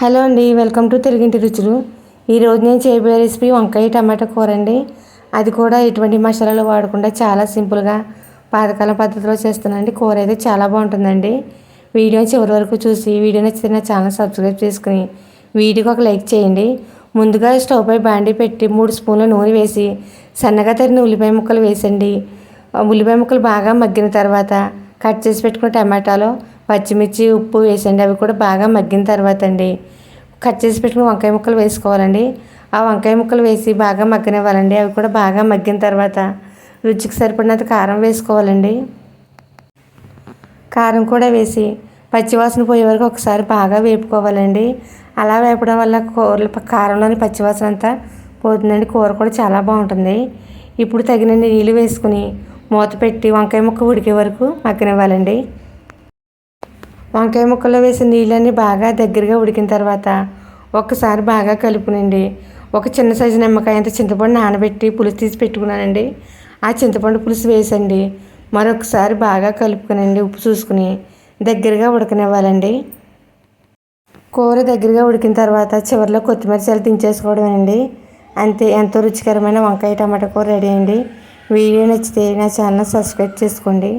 Hello అండి, welcome to తెలుగింటి రుచులు. ఈరోజు నేను చేయబోయే రెసిపీ వంకాయ టమాటా కూర అండి. అది కూడా ఎటువంటి మసాలాలు వాడకుండా చాలా సింపుల్గా పాతకాలం పద్ధతిలో చేస్తానండి. కూర అయితే చాలా బాగుంటుందండి. వీడియో చివరి వరకు చూసి వీడియో నచ్చితే నా ఛానల్ సబ్స్క్రైబ్ చేసుకుని వీడియోకి ఒక లైక్ చేయండి. ముందుగా స్టవ్ పై బాండీ పెట్టి 3 స్పూన్ల నూనె వేసి సన్నగా తరిగిన ఉల్లిపాయ ముక్కలు వేసండి. ఉల్లిపాయ ముక్కలు బాగా మగ్గిన తర్వాత కట్ చేసి పెట్టుకున్న టమాటాలో పచ్చిమిర్చి ఉప్పు వేసండి. అవి కూడా బాగా మగ్గిన తర్వాత అండి కట్ చేసి పెట్టుకుని వంకాయ ముక్కలు వేసుకోవాలండి. ఆ వంకాయ ముక్కలు వేసి బాగా మగ్గనివ్వాలండి. అవి కూడా బాగా మగ్గిన తర్వాత రుచికి సరిపడినంత కారం వేసుకోవాలండి. కారం కూడా వేసి పచ్చివాసన పోయే వరకు ఒకసారి బాగా వేపుకోవాలండి. అలా వేపడం వల్ల కూరలో కారంలోని పచ్చివాసన అంతా పోతుందండి. కూర కూడా చాలా బాగుంటుంది. ఇప్పుడు తగినన్ని నీళ్ళు వేసుకుని మూత పెట్టి వంకాయ ముక్క ఉడికే వరకు మగ్గనివ్వాలండి. వంకాయ ముక్కల్లో వేసిన నీళ్ళన్నీ బాగా దగ్గరగా ఉడికిన తర్వాత ఒక్కసారి బాగా కలుపునండి. ఒక చిన్న సైజు నిమ్మకాయ అంత చింతపండు నానబెట్టి పులుసు తీసి పెట్టుకున్నానండి. ఆ చింతపండు పులుసు వేసండి మరొకసారి బాగా కలుపుకునండి. ఉప్పు చూసుకుని దగ్గరగా ఉడకనివ్వాలండి. కూర దగ్గరగా ఉడికిన తర్వాత చివరిలో కొత్తిమీర చల్లి దించేసుకోవడమేనండి. అంతే, ఎంతో రుచికరమైన వంకాయ టమాటా కూర రెడీ అండి. వీడియో నచ్చితే నా ఛానల్ సబ్స్క్రైబ్ చేసుకోండి.